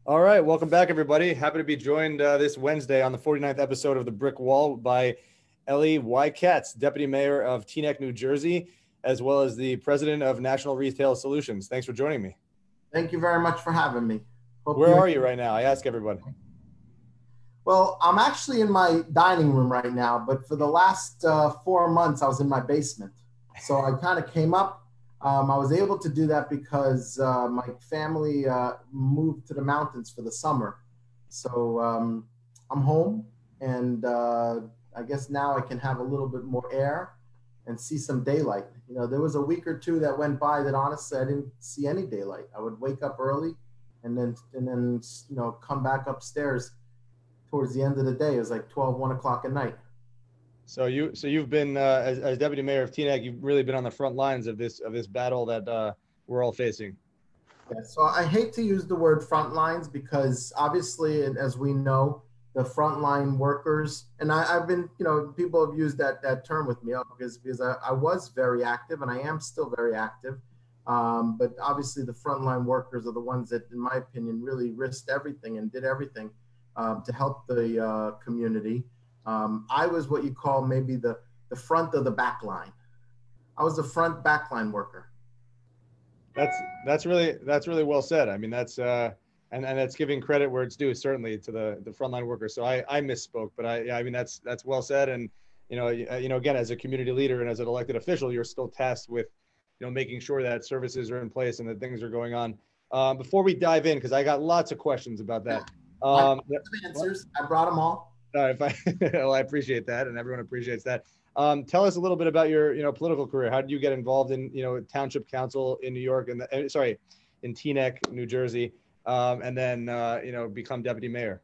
All right, welcome back, everybody. Happy to be joined this Wednesday on the 49th episode of The Brick Wall by Elie Katz, Deputy Mayor of Teaneck, New Jersey, as well as the President of National Retail Solutions. Thanks for joining me. Thank you very much for having me. Where are you right now? I ask everybody. Well, I'm actually in my dining room right now, but for the last 4 months, I was in my basement. So I kind of came up. I was able to do that because my family moved to the mountains for the summer. So I'm home, and I guess now I can have a little bit more air and see some daylight. You know, there was a week or two that went by that honestly I didn't see any daylight. I would wake up early and then come back upstairs towards the end of the day. It was like 1 o'clock at night. So you've been as Deputy Mayor of Teaneck, you've really been on the front lines of this battle that we're all facing. Yeah, so I hate to use the word front lines because obviously, as we know, the frontline workers, and I've been, people have used that term with me because I was very active and I am still very active. But obviously the frontline workers are the ones that, in my opinion, really risked everything and did everything to help the community. I was what you call maybe the front of the back line. I was the front backline worker. That's really well said. I mean, that's and that's giving credit where it's due, certainly to the frontline workers. So I misspoke, but I mean that's well said. And again, as a community leader and as an elected official, you're still tasked with making sure that services are in place and that things are going on. Before we dive in, because I got lots of questions about that. Answers. I brought them all. Well, I appreciate that, and everyone appreciates that. Tell us a little bit about your, political career. How did you get involved in, township council in New York and in Teaneck, New Jersey, and then, become deputy mayor?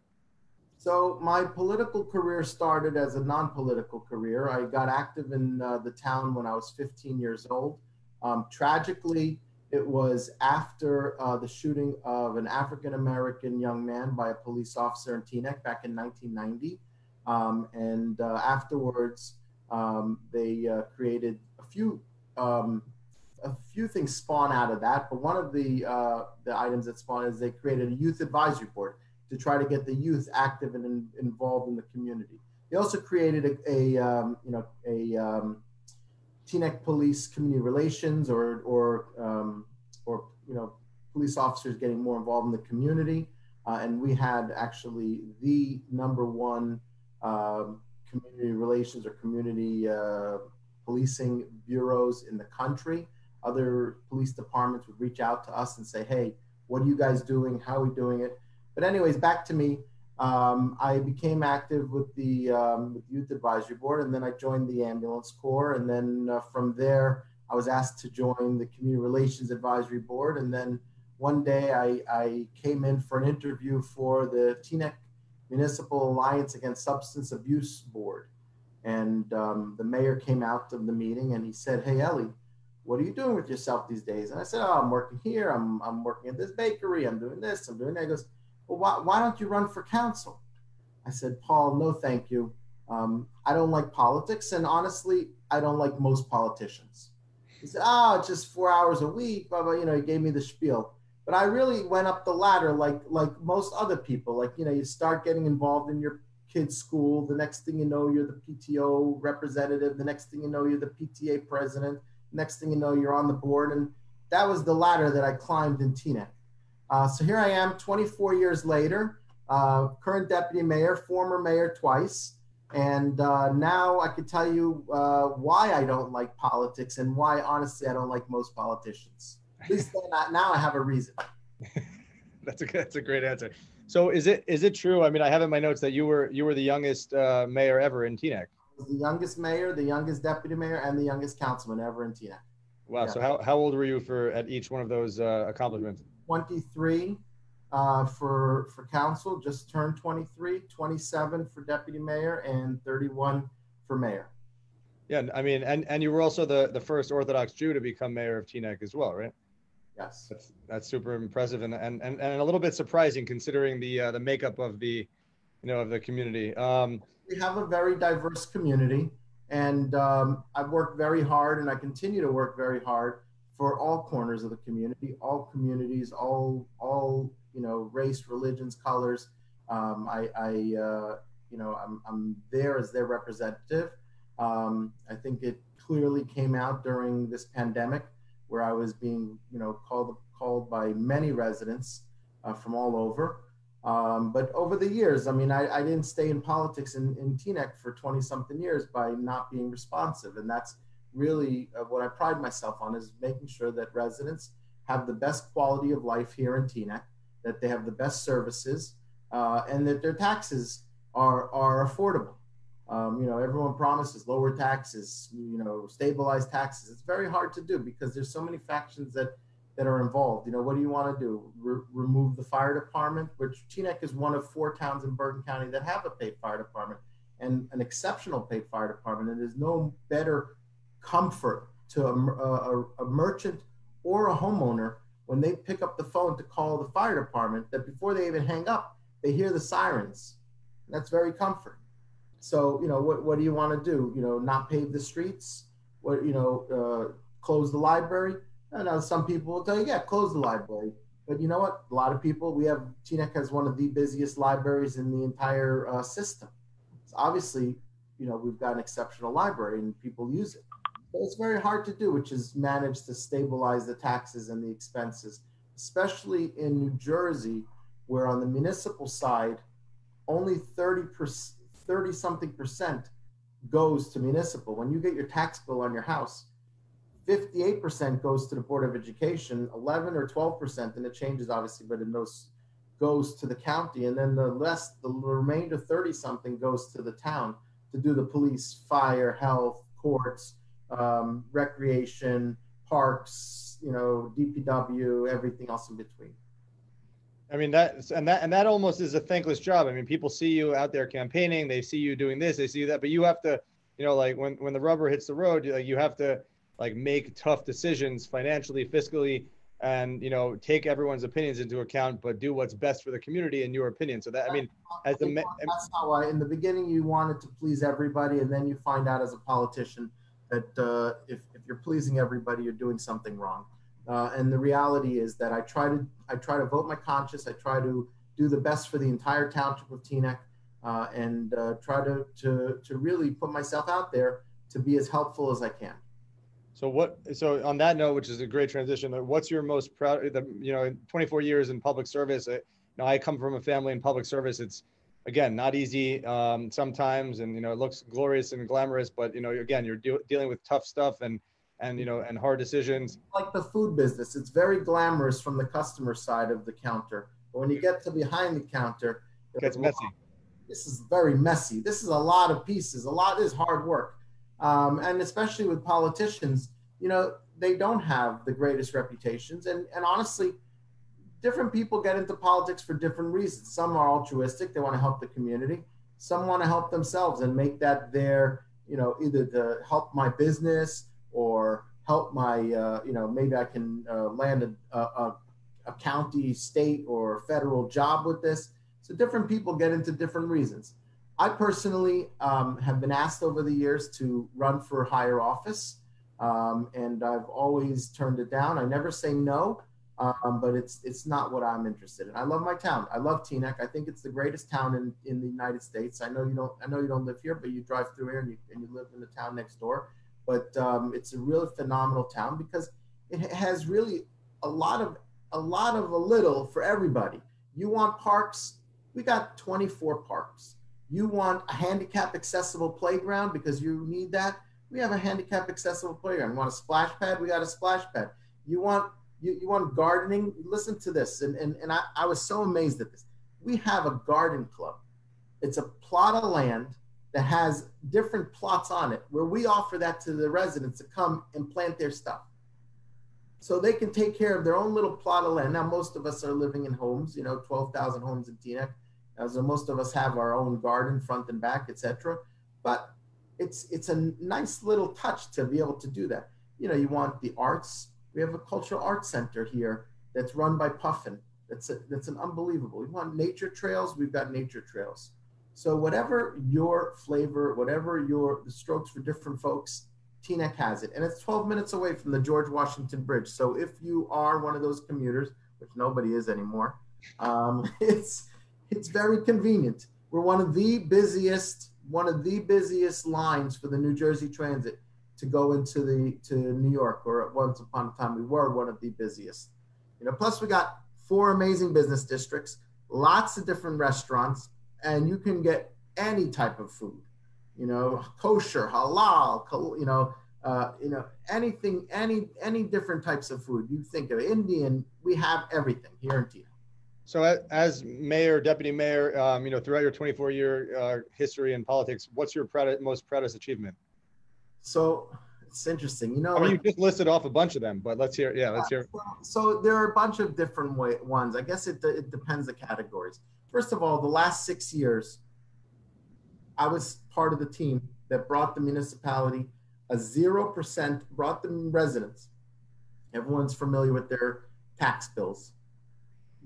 So my political career started as a non-political career. I got active in the town when I was 15 years old. Tragically, it was after the shooting of an African-American young man by a police officer in Teaneck back in 1990. Afterwards, they created a few things spawn out of that. But one of the items that spawned is they created a youth advisory board to try to get the youth active and involved in the community. They also created a Teaneck Police Community Relations or police officers getting more involved in the community. And we had actually the #1 community relations or community policing bureaus in the country. Other police departments would reach out to us and say, hey, what are you guys doing? How are we doing it? But anyways, back to me. I became active with the Youth Advisory Board, and then I joined the Ambulance Corps. And then from there, I was asked to join the Community Relations Advisory Board. And then one day I came in for an interview for the Teaneck Municipal Alliance Against Substance Abuse Board. And the mayor came out of the meeting and he said, hey, Elie, what are you doing with yourself these days? And I said, oh, I'm working here. I'm working at this bakery. I'm doing this. I'm doing that. He goes, well, why don't you run for council? I said, Paul, no, thank you. I don't like politics. And honestly, I don't like most politicians. He said, oh, it's just 4 hours a week. Blah, blah. He gave me the spiel. But I really went up the ladder like most other people. You start getting involved in your kid's school. The next thing you know, you're the PTO representative. The next thing you know, you're the PTA president. Next thing you know, you're on the board. And that was the ladder that I climbed in Teaneck. So here I am 24 years later, current deputy mayor, former mayor twice. And now I could tell you why I don't like politics and why, honestly, I don't like most politicians. At least now I have a reason. That's a great answer. So is it true? I mean, I have in my notes that you were the youngest mayor ever in Teaneck. I was the youngest mayor, the youngest deputy mayor, and the youngest councilman ever in Teaneck. Wow. Yeah. So how old were you at each one of those accomplishments? 23 for council, just turned 23, 27 for deputy mayor, and 31 for mayor. Yeah, I mean, and you were also the first Orthodox Jew to become mayor of Teaneck as well, right? Yes. That's super impressive and a little bit surprising considering the makeup of the community. We have a very diverse community, and I've worked very hard, and I continue to work very hard for all corners of the community, all communities, all race, religions, colors. I'm there as their representative. I think it clearly came out during this pandemic where I was being, called by many residents from all over. But over the years, I didn't stay in politics in Teaneck for 20 something years by not being responsive. And that's really what I pride myself on, is making sure that residents have the best quality of life here in Teaneck, that they have the best services, and that their taxes are affordable. Everyone promises lower taxes, stabilized taxes. It's very hard to do because there's so many factions that are involved. What do you want to do? Remove the fire department, which Teaneck is one of 4 towns in Bergen County that have a paid fire department, and an exceptional paid fire department. And there's no better comfort to a merchant or a homeowner when they pick up the phone to call the fire department, that before they even hang up, they hear the sirens. That's very comforting. So, what do you want to do? Not pave the streets? Close the library? I know some people will tell you, yeah, close the library. But you know what? A lot of people, Teaneck has one of the busiest libraries in the entire system. So obviously, we've got an exceptional library and people use it. But it's very hard to do, which is manage to stabilize the taxes and the expenses, especially in New Jersey, where on the municipal side, only 30-something% goes to municipal. When you get your tax bill on your house, 58% goes to the Board of Education, 11 or 12%, and it changes obviously, but in those goes to the county, and then the remainder 30-something goes to the town to do the police, fire, health, courts, recreation, parks, DPW, everything else in between. That almost is a thankless job. People see you out there campaigning, they see you doing this, they see that, but you have to, when the rubber hits the road, you have to make tough decisions financially, fiscally, and take everyone's opinions into account, but do what's best for the community in your opinion. So that that's how in the beginning you wanted to please everybody, and then you find out as a politician that if you're pleasing everybody, you're doing something wrong. And the reality is that I try to vote my conscience. I try to do the best for the entire township of Teaneck, and try to really put myself out there to be as helpful as I can. So on that note, which is a great transition, what's your most proud, 24 years in public service, I come from a family in public service. It's, again, not easy sometimes, and, it looks glorious and glamorous, but, again, you're dealing with tough stuff and hard decisions. Like the food business, it's very glamorous from the customer side of the counter. But when you get to behind the counter, it gets messy. This is very messy. This is a lot of pieces. This is hard work. And especially with politicians, they don't have the greatest reputations. And honestly, different people get into politics for different reasons. Some are altruistic. They want to help the community. Some want to help themselves and make that their, either to help my business or help my, maybe I can land a county, state, or federal job with this. So different people get into different reasons. I personally have been asked over the years to run for higher office, and I've always turned it down. I never say no, but it's not what I'm interested in. I love my town. I love Teaneck. I think it's the greatest town in the United States. I know you don't live here, but you drive through here and you live in the town next door. But it's a really phenomenal town because it has really a lot of a little for everybody. You want parks? We got 24 parks. You want a handicap accessible playground because you need that? We have a handicap accessible playground. You want a splash pad? We got a splash pad. You want gardening? Listen to this. And I was so amazed at this. We have a garden club. It's a plot of land that has different plots on it where we offer that to the residents to come and plant their stuff. So they can take care of their own little plot of land. Now, most of us are living in homes, 12,000 homes in Teaneck. So most of us have our own garden, front and back, etc. But it's a nice little touch to be able to do that. You want the arts. We have a cultural arts center here that's run by Puffin. That's an unbelievable. You want nature trails? We've got nature trails. So whatever your flavor, whatever the strokes for different folks, Teaneck has it. And it's 12 minutes away from the George Washington Bridge. So if you are one of those commuters, which nobody is anymore, It's very convenient. We're one of the busiest lines for the New Jersey Transit to go to New York, or at once upon a time we were one of the busiest. Plus we got 4 amazing business districts, lots of different restaurants, and you can get any type of food, kosher, halal, anything, any different types of food you think of, Indian. We have everything here in Teaneck. So as mayor, deputy mayor, throughout your 24-year history in politics, what's your most proudest achievement? So it's interesting, I mean, you just listed off a bunch of them, but let's hear. Yeah, let's hear. So there are a bunch of different ones. I guess it depends the categories. First of all, the last 6 years, I was part of the team that brought the municipality a 0%, brought the residents. Everyone's familiar with their tax bills.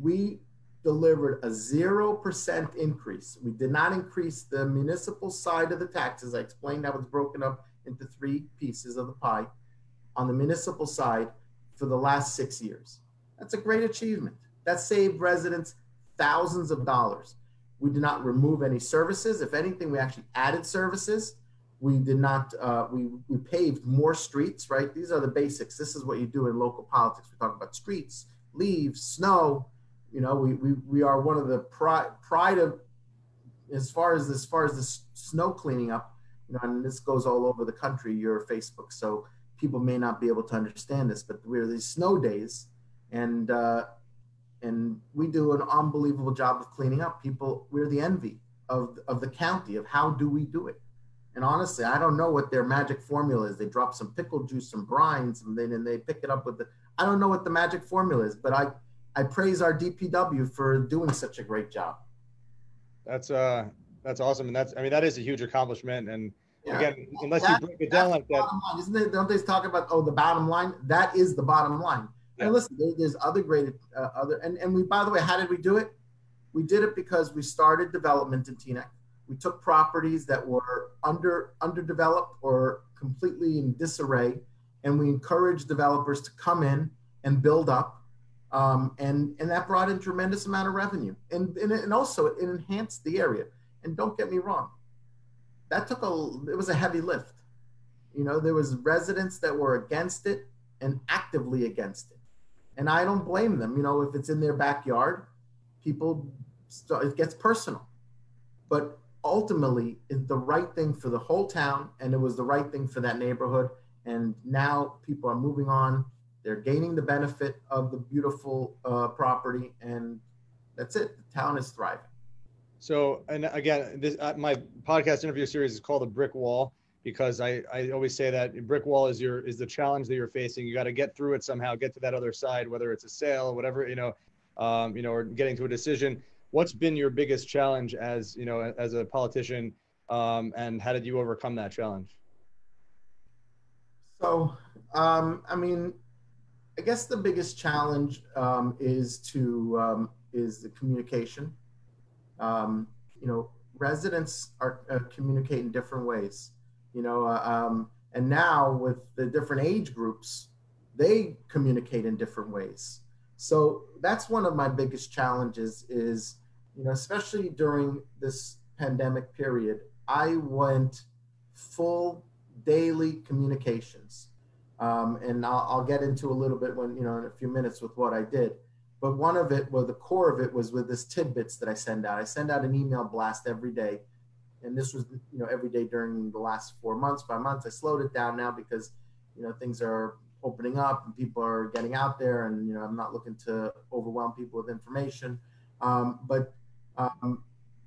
We delivered a 0% increase. We did not increase the municipal side of the taxes. I explained how it's broken up into 3 pieces of the pie on the municipal side for the last 6 years. That's a great achievement. That saved residents thousands of dollars. We did not remove any services. If anything, we actually added services. We did not, we paved more streets, right? These are the basics. This is what you do in local politics. We talk about streets, leaves, snow. We are one of the pride of, as far as the snow cleaning up, and this goes all over the country, your Facebook. So people may not be able to understand this, but we're these snow days, and we do an unbelievable job of cleaning up. We're the envy of the county of how do we do it. And honestly, I don't know what their magic formula is. They drop some pickle juice, some brines, and then they pick it up with I don't know what the magic formula is, but I praise our DPW for doing such a great job. That's awesome. And that is a huge accomplishment. And again, unless you break it down like that. Isn't it? Don't they talk about, the bottom line? That is the bottom line. Yeah. And listen, there's other great, and we, by the way, how did we do it? We did it because we started development in Teaneck. We took properties that were underdeveloped or completely in disarray, and we encouraged developers to come in and build up, and that brought in tremendous amount of revenue, and also it enhanced the area. And don't get me wrong, it was a heavy lift. There was residents that were against it and actively against it, and I don't blame them. If it's in their backyard, it gets personal, but ultimately it's the right thing for the whole town, and it was the right thing for that neighborhood. And now people are moving on. They're gaining the benefit of the beautiful property, and that's it. The town is thriving. So, and again, my podcast interview series is called A Brick Wall, because I always say that a brick wall is the challenge that you're facing. You got to get through it somehow, get to that other side, whether it's a sale, whatever, or getting to a decision. What's been your biggest challenge as a politician, and how did you overcome that challenge? So, I guess the biggest challenge is the communication. Residents communicate in different ways, and now with the different age groups, they communicate in different ways. So that's one of my biggest challenges is, especially during this pandemic period, I went full daily communications. And I'll get into a little bit in a few minutes with what I did. But one of it, the core of it was with this tidbits that I send out. I send out an email blast every day. And this was, every day during the last 4 months, 5 months. I slowed it down now because, things are opening up and people are getting out there, and, I'm not looking to overwhelm people with information. But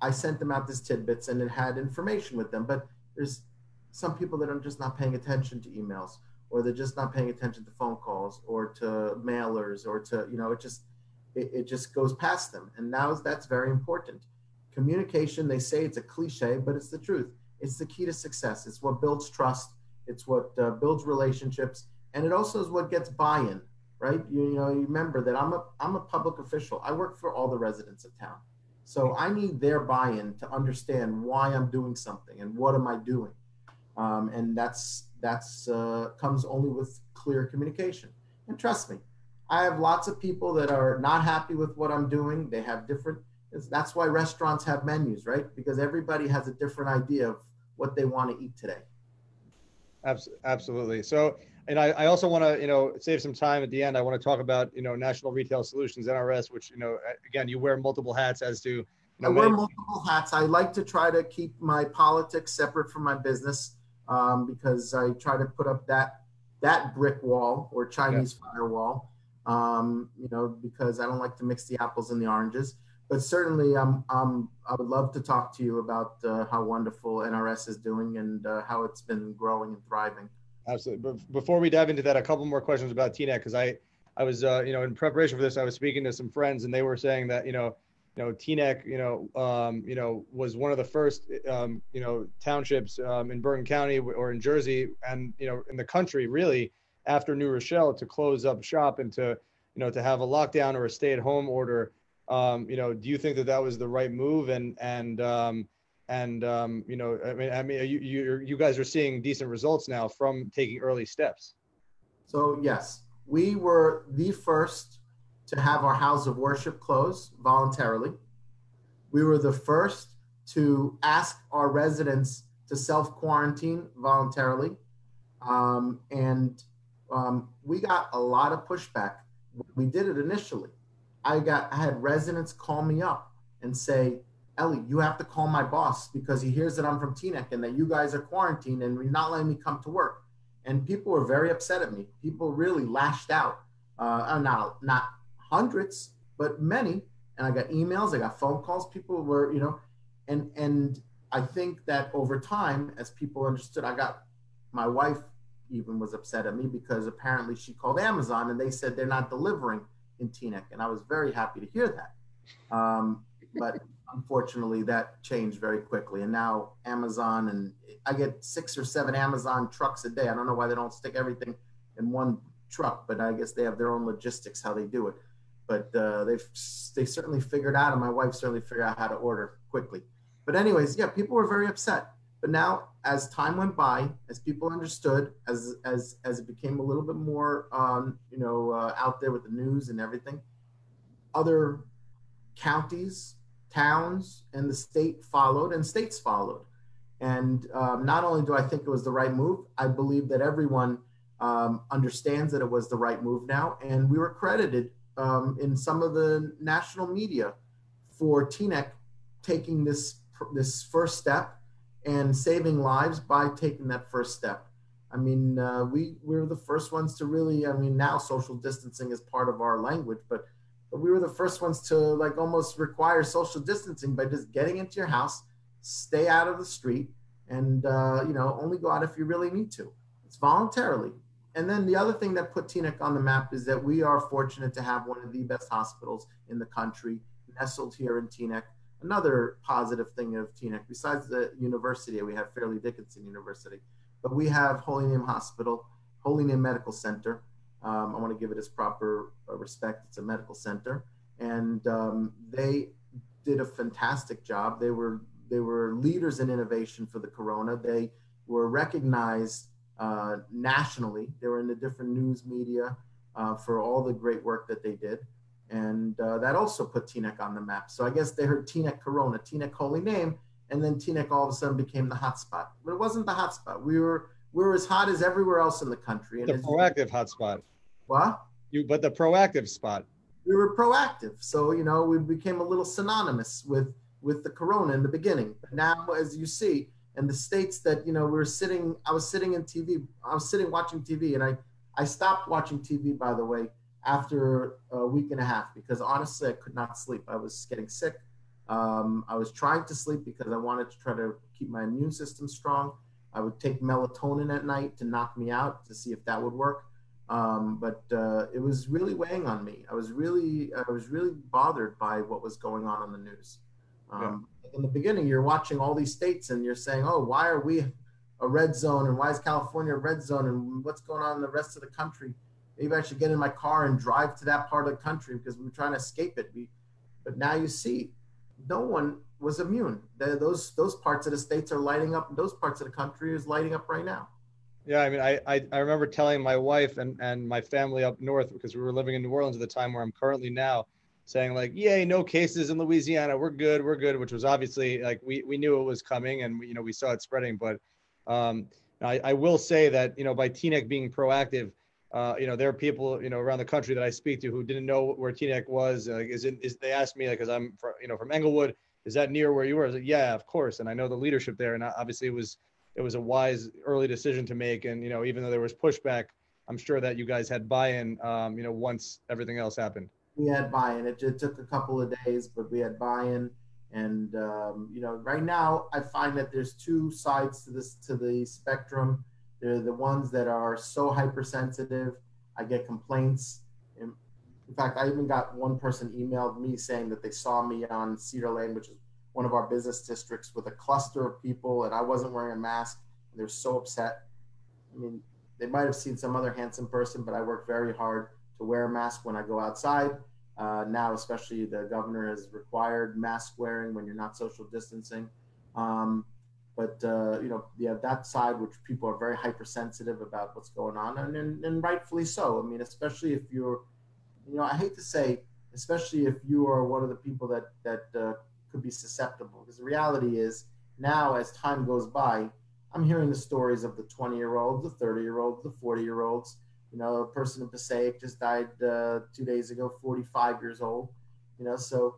I sent them out this tidbits, and it had information with them. But there's some people that are just not paying attention to emails, or they're just not paying attention to phone calls or to mailers, or to, it just goes past them. And now that's very important. Communication, they say it's a cliche, but it's the truth. It's the key to success. It's what builds trust. It's what builds relationships. And it also is what gets buy-in, right? You remember that I'm a public official. I work for all the residents of town. So I need their buy-in to understand why I'm doing something and what am I doing. And that's comes only with clear communication. And trust me, I have lots of people that are not happy with what I'm doing. They have different, that's why restaurants have menus, right? Because everybody has a different idea of what they want to eat today. Absolutely. So, and I also want to, save some time at the end. I want to talk about, National Retail Solutions, NRS, which, again, you wear multiple hats as to, I wear multiple hats. I like to try to keep my politics separate from my business, because I try to put up that brick wall or Chinese firewall, because I don't like to mix the apples and the oranges. But certainly, I would love to talk to you about how wonderful NRS is doing and how it's been growing and thriving. Absolutely. But before we dive into that, a couple more questions about Teaneck, because I was, in preparation for this, I was speaking to some friends, and they were saying that, Teaneck, was one of the first, townships in Bergen County or in Jersey and, in the country, really, after New Rochelle, to close up shop and to have a lockdown or a stay-at-home order. Do you think that was the right move? You guys are seeing decent results now from taking early steps. So yes, we were the first to have our house of worship close voluntarily. We were the first to ask our residents to self-quarantine voluntarily. We got a lot of pushback. We did it initially. I had residents call me up and say, Elie, you have to call my boss because he hears that I'm from Teaneck and that you guys are quarantined and you're not letting me come to work. And people were very upset at me. People really lashed out. Not hundreds, but many. And I got emails, I got phone calls. People were, and I think that over time, as people understood, my wife even was upset at me because apparently she called Amazon and they said they're not delivering in Teaneck. And I was very happy to hear that. But unfortunately that changed very quickly. And now Amazon, and I get 6 or 7 Amazon trucks a day. I don't know why they don't stick everything in one truck, but I guess they have their own logistics, how they do it. But they certainly figured out, and my wife certainly figured out how to order quickly. But anyways, yeah, people were very upset. But now, as time went by, as people understood, as it became a little bit more, out there with the news and everything, other counties, towns, and the state followed, and states followed. And not only do I think it was the right move, I believe that everyone understands that it was the right move now. And we were credited in some of the national media for Teaneck taking this first step and saving lives by taking that first step. I mean, we were the first ones to really, now social distancing is part of our language, but we were the first ones to almost require social distancing by just getting into your house, stay out of the street, and only go out if you really need to. It's voluntarily. And then the other thing that put Teaneck on the map is that we are fortunate to have one of the best hospitals in the country nestled here in Teaneck. Another positive thing of Teaneck, besides the university, we have Fairleigh Dickinson University, but we have Holy Name Hospital, Holy Name Medical Center. I want to give it its proper respect. It's a medical center, and they did a fantastic job. They were leaders in innovation for the corona. They were recognized nationally. They were in the different news media for all the great work that they did. And that also put Teaneck on the map. So I guess they heard Teaneck Corona, Teaneck Holy Name, and then Teaneck all of a sudden became the hotspot. But it wasn't the hotspot. We were as hot as everywhere else in the country. The proactive hotspot. What? But the proactive spot. We were proactive. So, we became a little synonymous with the corona in the beginning. But now, as you see, and the states that, I was sitting watching TV, and I stopped watching TV, by the way, after a week and a half, because honestly, I could not sleep. I was getting sick. I was trying to sleep because I wanted to try to keep my immune system strong. I would take melatonin at night to knock me out to see if that would work. But it was really weighing on me. I was really bothered by what was going on the news. In the beginning, you're watching all these states and you're saying, oh, why are we a red zone? And why is California a red zone? And what's going on in the rest of the country? Maybe I should get in my car and drive to that part of the country because we're trying to escape it. But now you see, no one was immune. Those parts of the states are lighting up. Those parts of the country is lighting up right now. Yeah, I mean, I remember telling my wife and my family up north, because we were living in New Orleans at the time where I'm currently now, saying like, yay, no cases in Louisiana, we're good, which was obviously like we knew it was coming, and we saw it spreading. But um, I will say that by Teaneck being proactive, there are people around the country that I speak to who didn't know where Teaneck was. They asked me, like, because I'm from Englewood, is that near where you were? I was like, yeah, of course, and I know the leadership there, and obviously it was a wise early decision to make. And, even though there was pushback, I'm sure that you guys had buy-in, once everything else happened. We had buy-in. It took a couple of days, but we had buy-in. And right now I find that there's two sides to the spectrum. There are the ones that are so hypersensitive. I get complaints. In fact, I even got one person emailed me saying that they saw me on Cedar Lane, which is one of our business districts, with a cluster of people, and I wasn't wearing a mask. And they're so upset. I mean, they might have seen some other handsome person, but I work very hard to wear a mask when I go outside. Now, especially, the governor has required mask wearing when you're not social distancing. You have that side, which people are very hypersensitive about what's going on, and rightfully so. I mean, especially if you're, I hate to say, especially if you are one of the people that could be susceptible, because the reality is now, as time goes by, I'm hearing the stories of the 20-year-olds, the 30-year-olds, the 40-year-olds. A person in Passaic just died 2 days ago, 45 years old. So,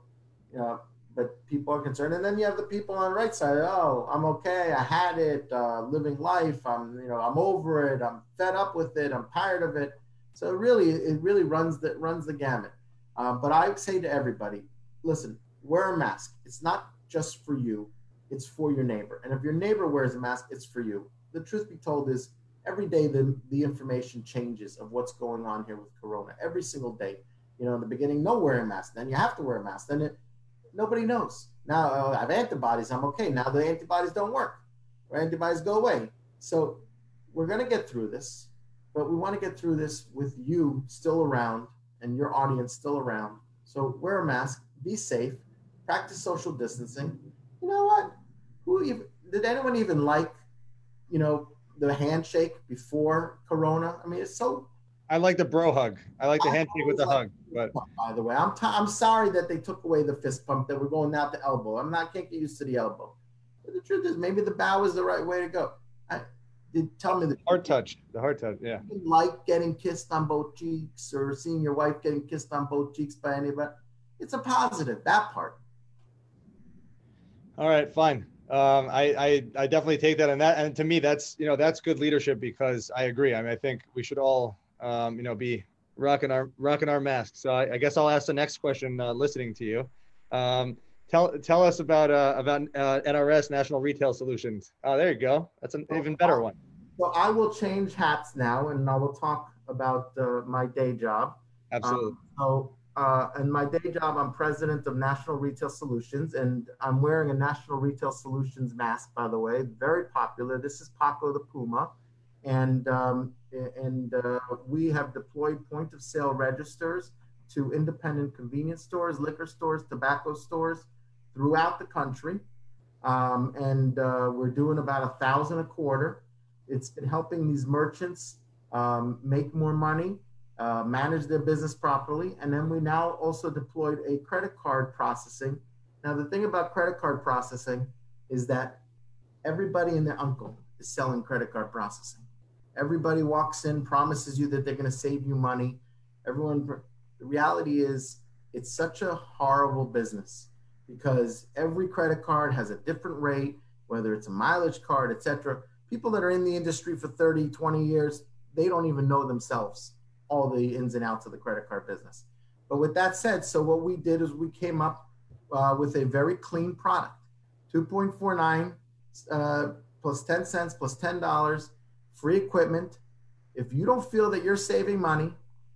but people are concerned. And then you have the people on the right side. Oh, I'm okay. I had it. Living life. I'm over it. I'm fed up with it. I'm tired of it. So it really runs the gamut. But I say to everybody, listen, wear a mask. It's not just for you. It's for your neighbor. And if your neighbor wears a mask, it's for you. The truth be told is, every day the information changes of what's going on here with Corona. Every single day. In the beginning, no wearing a mask. Then you have to wear a mask. Then nobody knows. Now I have antibodies. I'm okay. Now the antibodies don't work. Or antibodies go away. So we're going to get through this. But we want to get through this with you still around and your audience still around. So wear a mask. Be safe. Practice social distancing. You know what? Did anyone even like, the handshake before Corona? I mean, it's so. I like the bro hug. I like the handshake with the hug. But by the way, I'm sorry that they took away the fist pump, that we're going now to elbow. Can't get used to the elbow. But the truth is, maybe the bow is the right way to go. Tell me the heart touch. The heart touch, yeah. You like getting kissed on both cheeks, or seeing your wife getting kissed on both cheeks by anybody. It's a positive, that part. All right, fine. I definitely take that, and to me that's good leadership, because I agree. I mean, I think we should all be rocking our masks. So I guess I'll ask the next question, listening to you. Tell us about NRS, National Retail Solutions. Oh, there you go. That's an even better one. So I will change hats now, and I will talk about my day job. Absolutely. In my day job, I'm president of National Retail Solutions, and I'm wearing a National Retail Solutions mask, by the way, very popular. This is Paco the Puma, and we have deployed point of sale registers to independent convenience stores, liquor stores, tobacco stores throughout the country, and we're doing about 1,000 a quarter. It's been helping these merchants make more money, manage their business properly. And then we now also deployed a credit card processing. Now, the thing about credit card processing is that everybody and their uncle is selling credit card processing. Everybody walks in, promises you that they're going to save you money. The reality is, it's such a horrible business, because every credit card has a different rate, whether it's a mileage card, etc. People that are in the industry for 30, 20 years, they don't even know themselves all the ins and outs of the credit card business. But with that said, so what we did is we came up with a very clean product, 2.49 plus 10 cents plus $10, free equipment. If you don't feel that you're saving money,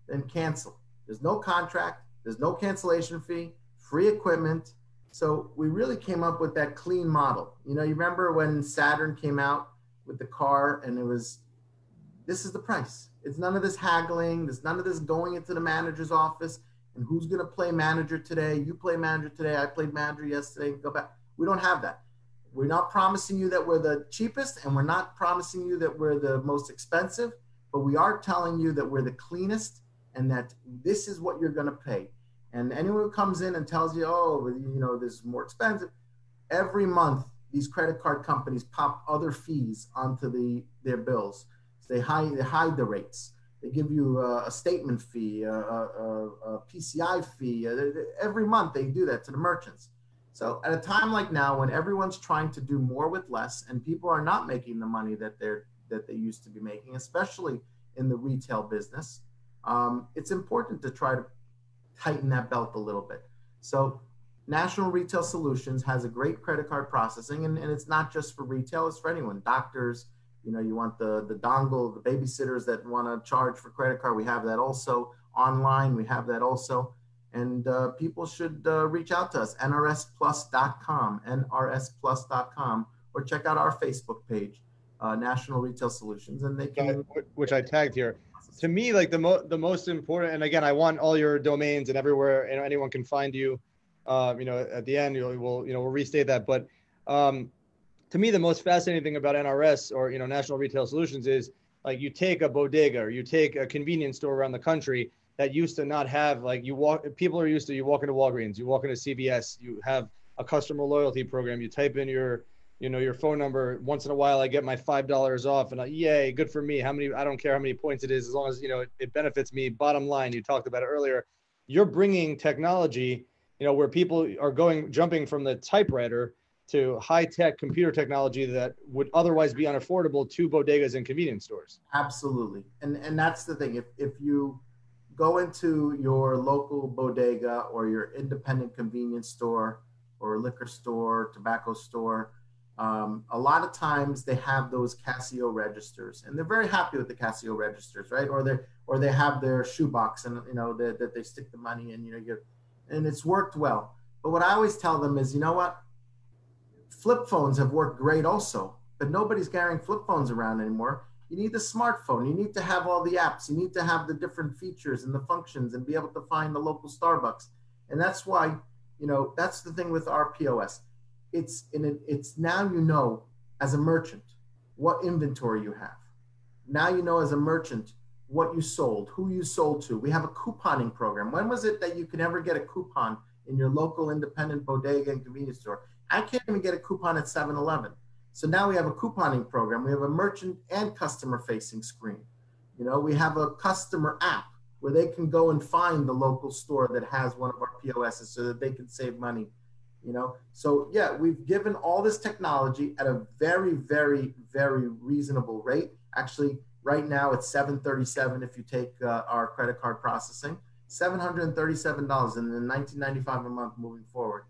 then cancel. There's no contract, there's no cancellation fee, free equipment. So we really came up with that clean model. You remember when Saturn came out with the car, and this is the price. It's none of this haggling. There's none of this going into the manager's office and who's going to play manager today. You play manager today. I played manager yesterday. Go back. We don't have that. we're not promising you that we're the cheapest, and we're not promising you that we're the most expensive, but we are telling you that we're the cleanest and that this is what you're going to pay. And anyone who comes in and tells you, oh, you know, this is more expensive, every month these credit card companies pop other fees onto their bills. So they hide the rates. They give you a statement fee, a PCI fee. Every month they do that to the merchants. So at a time like now, when everyone's trying to do more with less, and people are not making the money that they used to be making, especially in the retail business, it's important to try to tighten that belt a little bit. So National Retail Solutions has a great credit card processing, and it's not just for retail, it's for anyone. Doctors, you know, you want the dongle, the babysitters that want to charge for credit card, we have that also. Online, we have that also. And people should reach out to us, nrsplus.com, nrsplus.com, or check out our Facebook page, National Retail Solutions, and they can... Which I tagged here. To me, like the most important, and again, I want all your domains and everywhere, and anyone can find you. You know, at the end, we'll restate that. But to me, the most fascinating thing about NRS, or, you know, National Retail Solutions, is like you take a bodega or you take a convenience store around the country that used to not have, like, people are used to, you walk into Walgreens, you walk into CVS, you have a customer loyalty program, you type in your phone number. Once in a while, I get my $5 off, and yay, good for me. I don't care how many points it is, as long as, you know, it benefits me. Bottom line, you talked about it earlier. You're bringing technology, you know, where people are jumping from the typewriter to high-tech computer technology that would otherwise be unaffordable to bodegas and convenience stores. Absolutely. And that's the thing. If you go into your local bodega or your independent convenience store or liquor store, tobacco store, a lot of times they have those Casio registers, and they're very happy with the Casio registers, right? Or they have their shoebox, and, you know, that they stick the money in, you know, and it's worked well. But what I always tell them is, you know what? Flip phones have worked great also, but nobody's carrying flip phones around anymore. You need the smartphone. You need to have all the apps. You need to have the different features and the functions and be able to find the local Starbucks. And that's why, you know, that's the thing with our POS. It's now, you know, as a merchant, what inventory you have. Now you know as a merchant what you sold, who you sold to. We have a couponing program. When was it that you could ever get a coupon in your local independent bodega and convenience store? I can't even get a coupon at 7-Eleven. So now we have a couponing program. We have a merchant and customer facing screen. You know, we have a customer app where they can go and find the local store that has one of our POSs so that they can save money. You know, so yeah, we've given all this technology at a very, very, very reasonable rate. Actually, right now it's $737 if you take our credit card processing, $737, and then $19.95 a month moving forward.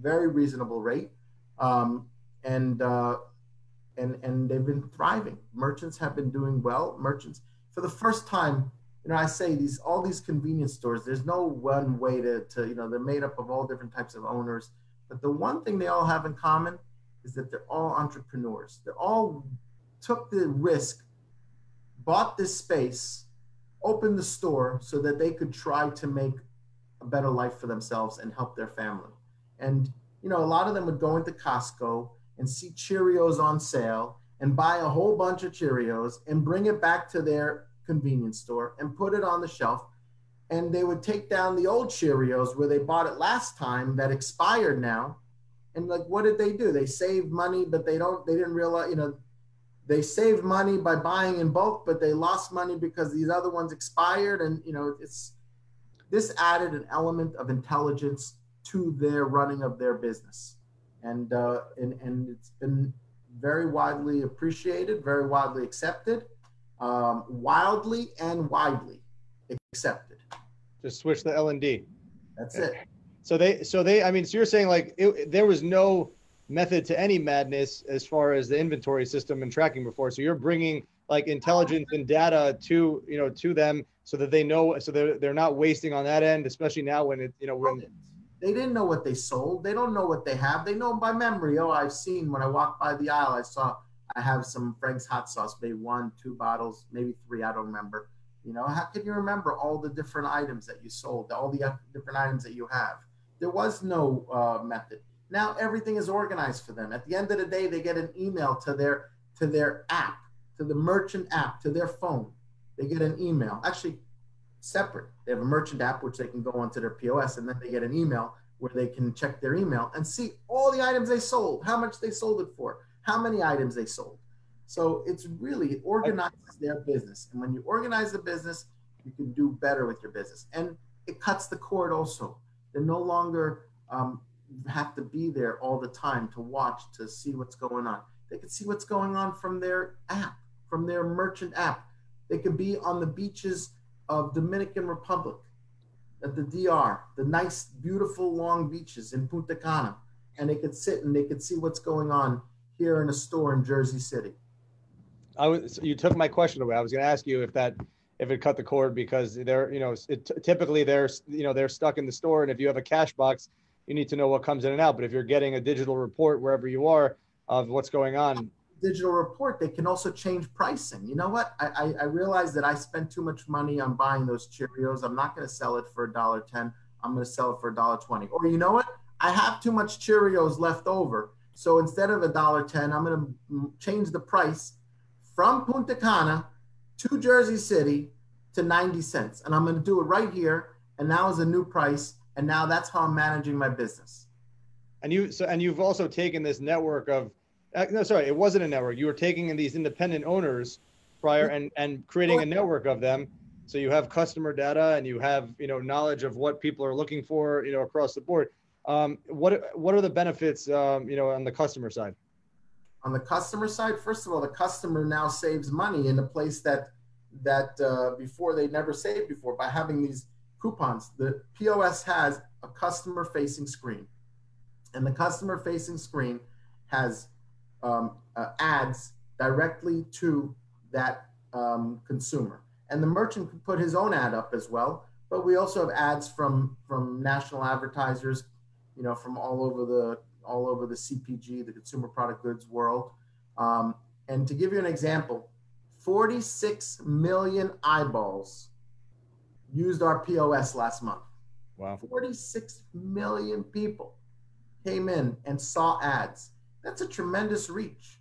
Very reasonable rate, and they've been thriving. Merchants have been doing well. Merchants, for the first time, you know, I say all these convenience stores, there's no one way to you know, they're made up of all different types of owners. But the one thing they all have in common is that they're all entrepreneurs. They all took the risk, bought this space, opened the store so that they could try to make a better life for themselves and help their family. And, you know, a lot of them would go into Costco and see Cheerios on sale and buy a whole bunch of Cheerios and bring it back to their convenience store and put it on the shelf. And they would take down the old Cheerios where they bought it last time that expired now. And like, what did they do? They saved money, but they didn't realize, you know, they saved money by buying in bulk, but they lost money because these other ones expired. And, you know, this added an element of intelligence to their running of their business. And it's been very widely appreciated, very widely accepted, wildly and widely accepted. Just switch the L&D. That's it. So I mean, so you're saying like there was no method to any madness as far as the inventory system and tracking before. So you're bringing like intelligence and data to, you know, to them so that they know, so they're not wasting on that end, especially now when it, you know, when they didn't know what they sold. They don't know what they have. They know by memory. Oh, I've seen when I walked by the aisle, I have some Frank's hot sauce, maybe 1, 2 bottles, maybe 3, I don't remember. You know, how can you remember all the different items that you sold, all the different items that you have? There was no method. Now everything is organized for them. At the end of the day, they get an email to their app, to the merchant app, to their phone. They get an email, actually separate. They have a merchant app, which they can go onto their POS, and then they get an email where they can check their email and see all the items they sold, how much they sold it for, how many items they sold. So it's really, it organizes their business. And when you organize the business, you can do better with your business. And it cuts the cord also. They no longer have to be there all the time to watch, to see what's going on. They can see what's going on from their app, from their merchant app. They could be on the beaches of Dominican Republic, at the DR, the nice, beautiful, long beaches in Punta Cana. And they could sit and they could see what's going on here in a store in Jersey City. You took my question away. I was going to ask you if it cut the cord, because they're, typically they're stuck in the store. And if you have a cash box, you need to know what comes in and out. But if you're getting a digital report wherever you are of what's going on. Digital report, they can also change pricing. You know what? I realized that I spent too much money on buying those Cheerios. I'm not going to sell it for $1.10. I'm going to sell it for $1.20. Or you know what? I have too much Cheerios left over. So instead of $1.10, I'm going to change the price from Punta Cana to Jersey City to 90 cents. And I'm going to do it right here. And now is a new price. And now that's how I'm managing my business. And you've also taken this network of, no, sorry, it wasn't a network. You were taking in these independent owners prior and creating a network of them. So you have customer data and you have, knowledge of what people are looking for, across the board. What are the benefits, on the customer side? On the customer side, first of all, the customer now saves money in a place that before they never saved before by having these coupons. The POS has a customer-facing screen, and the customer-facing screen has ads directly to that consumer. And the merchant can put his own ad up as well, but we also have ads from national advertisers, from all over the CPG, the consumer product goods world. And to give you an example, 46 million eyeballs used our POS last month. Wow. 46 million people came in and saw ads. That's a tremendous reach.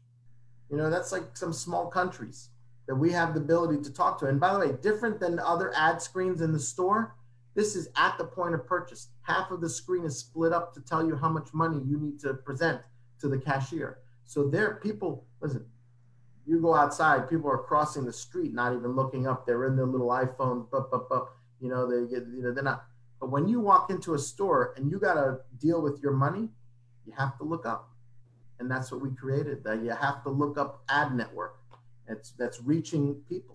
That's like some small countries that we have the ability to talk to. And by the way, different than other ad screens in the store, this is at the point of purchase. Half of the screen is split up to tell you how much money you need to present to the cashier. So people, listen, you go outside, people are crossing the street, not even looking up. They're in their little iPhone, they're not. But when you walk into a store and you got to deal with your money, you have to look up. And that's what we created. That you have to look up ad network. That's reaching people.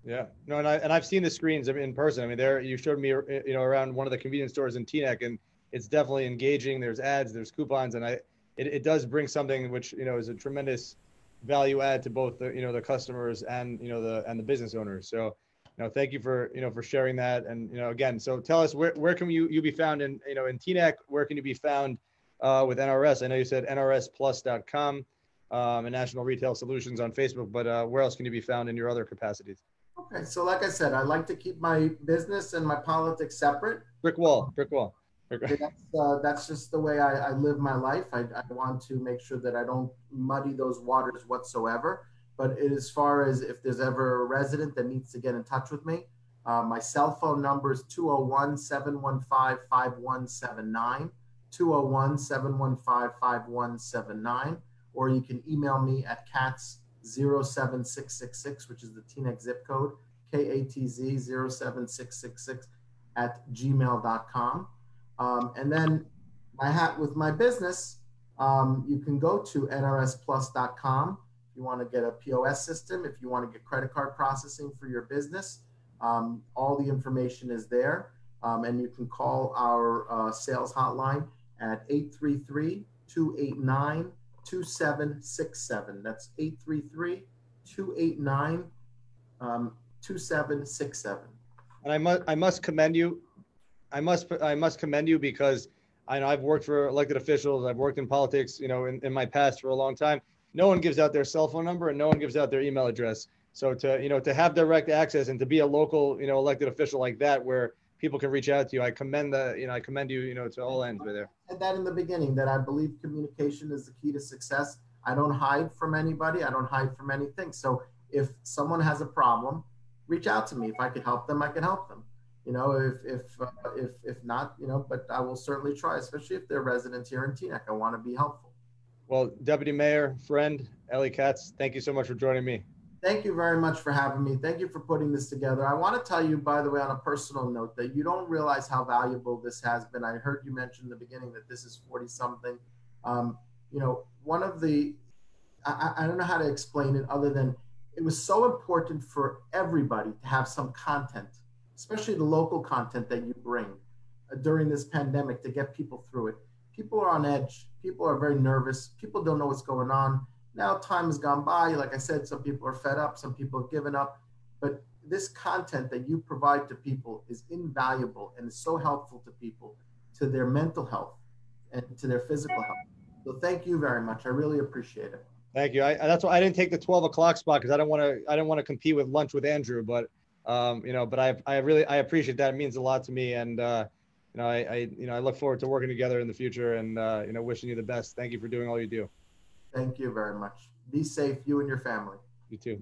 Yeah, no, and I've seen the screens in person. I mean, you showed me, around one of the convenience stores in Teaneck, and it's definitely engaging. There's ads, there's coupons, and it does bring something which is a tremendous value add to both the customers and the business owners. So, thank you for for sharing that. And again, so tell us where can you be found in in Teaneck? Where can you be found with NRS? I know you said nrsplus.com and National Retail Solutions on Facebook, but where else can you be found in your other capacities? Okay, so like I said, I like to keep my business and my politics separate. Brick wall. That's just the way I live my life. I want to make sure that I don't muddy those waters whatsoever. But as far as if there's ever a resident that needs to get in touch with me, my cell phone number is 201-715-5179, 201-715-5179, or you can email me at Katz 07666, which is the Teaneck zip code, KATZ 07666 at gmail.com. And then with my business, you can go to nrsplus.com if you want to get a POS system, if you want to get credit card processing for your business. All the information is there. And you can call our sales hotline at 833-289-2767. That's 833-289-2767. And I must commend you. I must commend you because I know I've worked for elected officials. I've worked in politics, in my past for a long time. No one gives out their cell phone number and no one gives out their email address. So to have direct access and to be a local, elected official like that, where people can reach out to you. I commend you, to all ends with there. I said that in the beginning, that I believe communication is the key to success. I don't hide from anybody. I don't hide from anything. So if someone has a problem, reach out to me. If I could help them, I can help them. If not, but I will certainly try, especially if they're residents here in Teaneck. I want to be helpful. Well, Deputy Mayor, friend, Elie Katz, thank you so much for joining me. Thank you very much for having me. Thank you for putting this together. I want to tell you, by the way, on a personal note, that you don't realize how valuable this has been. I heard you mention in the beginning that this is 40 something. One of the, I don't know how to explain it other than it was so important for everybody to have some content, especially the local content that you bring during this pandemic to get people through it. People are on edge. People are very nervous. People don't know what's going on. Now time has gone by. Like I said, some people are fed up. Some people have given up. But this content that you provide to people is invaluable and is so helpful to people, to their mental health and to their physical health. So thank you very much. I really appreciate it. Thank you. That's why I didn't take the 12 o'clock spot, because I didn't want to compete with lunch with Andrew. But but I appreciate that. It means a lot to me, and I look forward to working together in the future, and wishing you the best. Thank you for doing all you do. Thank you very much. Be safe, you and your family. You too.